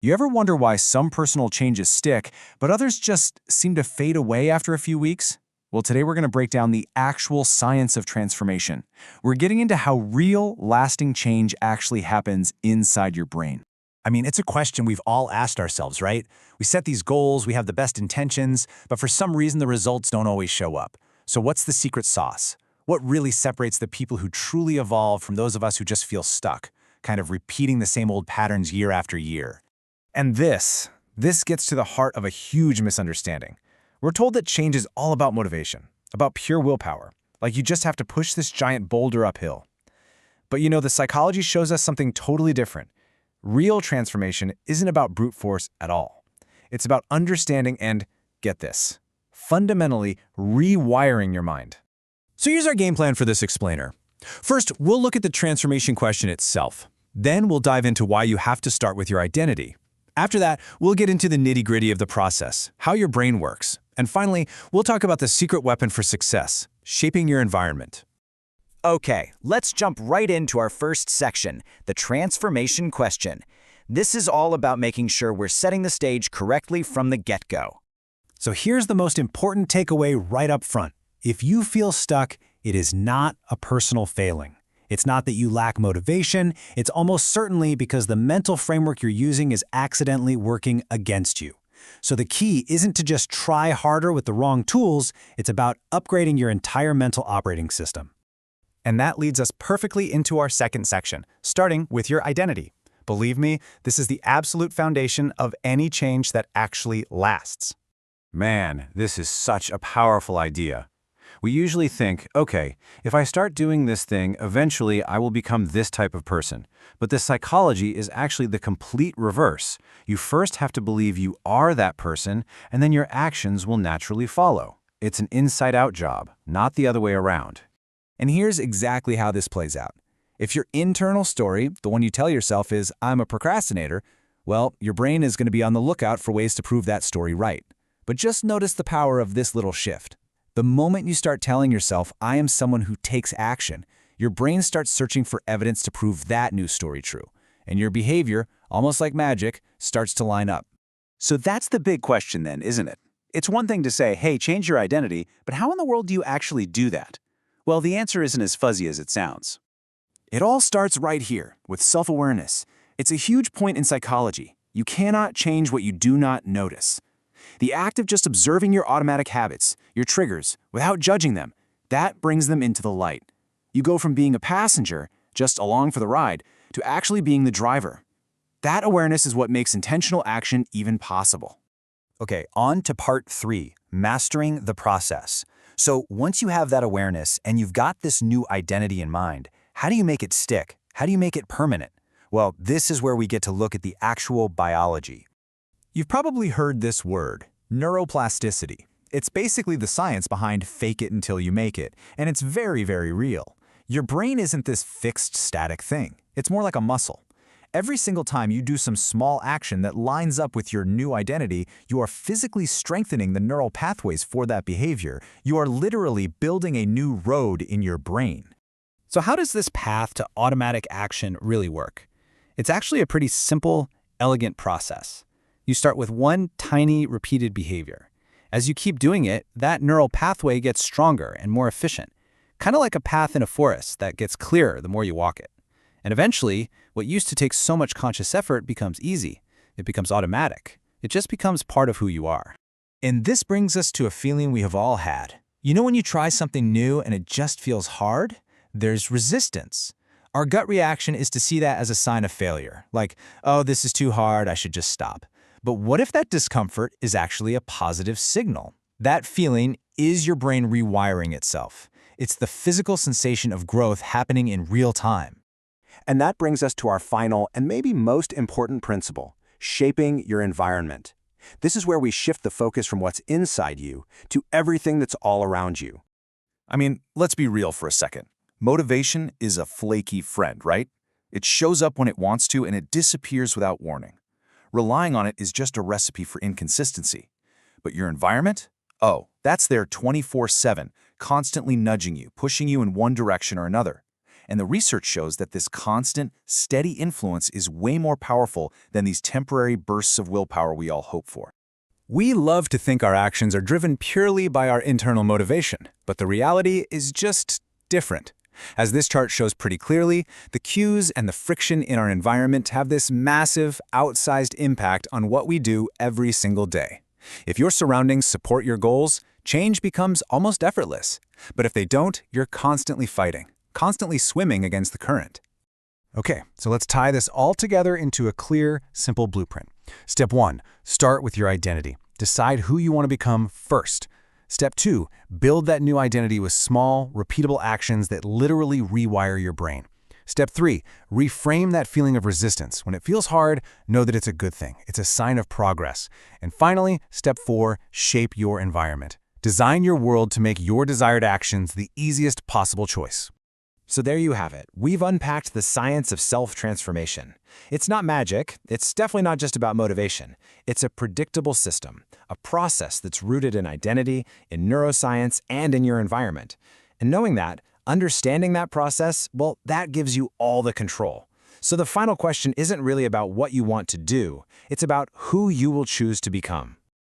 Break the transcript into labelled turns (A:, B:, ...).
A: You ever wonder why some personal changes stick, but others just seem to fade away after a few weeks? Well, today we're going to break down the actual science of transformation. We're getting into how real, lasting change actually happens inside your brain.
B: I mean, it's a question we've all asked ourselves, right? We set these goals, we have the best intentions, but for some reason the results don't always show up. So what's the secret sauce? What really separates the people who truly evolve from those of us who just feel stuck, kind of repeating the same old patterns year after year? And this gets to the heart of a huge misunderstanding. We're told that change is all about motivation, about pure willpower, like you just have to push this giant boulder uphill. But you know, the psychology shows us something totally different. Real transformation isn't about brute force at all. It's about understanding and, get this, fundamentally rewiring your mind. So here's our game plan for this explainer. First, we'll look at the transformation question itself. Then we'll dive into why you have to start with your identity. After that, we'll get into the nitty-gritty of the process, how your brain works. And finally, we'll talk about the secret weapon for success, shaping your environment.
C: Okay, let's jump right into our first section, the transformation question. This is all about making sure we're setting the stage correctly from the get-go.
B: So here's the most important takeaway right up front. If you feel stuck, it is not a personal failing. It's not that you lack motivation, it's almost certainly because the mental framework you're using is accidentally working against you. So the key isn't to just try harder with the wrong tools, it's about upgrading your entire mental operating system. And that leads us perfectly into our second section, starting with your identity. Believe me, this is the absolute foundation of any change that actually lasts.
A: Man, this is such a powerful idea. We usually think, okay, if I start doing this thing, eventually I will become this type of person. But the psychology is actually the complete reverse. You first have to believe you are that person, and then your actions will naturally follow. It's an inside-out job, not the other way around.
B: And here's exactly how this plays out. If your internal story, the one you tell yourself is, I'm a procrastinator, well, your brain is going to be on the lookout for ways to prove that story right. But just notice the power of this little shift. The moment you start telling yourself, I am someone who takes action, your brain starts searching for evidence to prove that new story true. And your behavior, almost like magic, starts to line up.
D: So that's the big question then, isn't it? It's one thing to say, hey, change your identity, but how in the world do you actually do that? Well, the answer isn't as fuzzy as it sounds.
B: It all starts right here, with self-awareness. It's a huge point in psychology. You cannot change what you do not notice. The act of just observing your automatic habits, your triggers, without judging them, that brings them into the light. You go from being a passenger, just along for the ride, to actually being the driver. That awareness is what makes intentional action even possible. Okay, on to part 3, mastering the process. So once you have that awareness and you've got this new identity in mind, how do you make it stick? How do you make it permanent? Well, this is where we get to look at the actual biology. You've probably heard this word, neuroplasticity. It's basically the science behind fake it until you make it, and it's very, very real. Your brain isn't this fixed, static thing. It's more like a muscle. Every single time you do some small action that lines up with your new identity, you are physically strengthening the neural pathways for that behavior. You are literally building a new road in your brain. So how does this path to automatic action really work? It's actually a pretty simple, elegant process. You start with one tiny repeated behavior. As you keep doing it, that neural pathway gets stronger and more efficient, kind of like a path in a forest that gets clearer the more you walk it. And eventually, what used to take so much conscious effort becomes easy. It becomes automatic. It just becomes part of who you are. And this brings us to a feeling we have all had. You know when you try something new and it just feels hard? There's resistance. Our gut reaction is to see that as a sign of failure, like, oh, this is too hard, I should just stop. But what if that discomfort is actually a positive signal? That feeling is your brain rewiring itself. It's the physical sensation of growth happening in real time.
D: And that brings us to our final and maybe most important principle, shaping your environment. This is where we shift the focus from what's inside you to everything that's all around you.
A: I mean, let's be real for a second. Motivation is a flaky friend, right? It shows up when it wants to and it disappears without warning. Relying on it is just a recipe for inconsistency. But your environment? Oh, that's there 24/7, constantly nudging you, pushing you in one direction or another.
B: And the research shows that this constant, steady influence is way more powerful than these temporary bursts of willpower we all hope for.
A: We love to think our actions are driven purely by our internal motivation, but the reality is just different. As this chart shows pretty clearly, the cues and the friction in our environment have this massive, outsized impact on what we do every single day. If your surroundings support your goals, change becomes almost effortless. But if they don't, you're constantly fighting, constantly swimming against the current. Okay, so let's tie this all together into a clear, simple blueprint. Step 1, start with your identity. Decide who you want to become first. Step 2, build that new identity with small, repeatable actions that literally rewire your brain. Step 3, reframe that feeling of resistance. When it feels hard, know that it's a good thing. It's a sign of progress. And finally, step 4, shape your environment. Design your world to make your desired actions the easiest possible choice.
B: So there you have it. We've unpacked the science of self-transformation. It's not magic. It's definitely not just about motivation. It's a predictable system, a process that's rooted in identity, in neuroscience, and in your environment. And knowing that, understanding that process, well, that gives you all the control. So the final question isn't really about what you want to do. It's about who you will choose to become.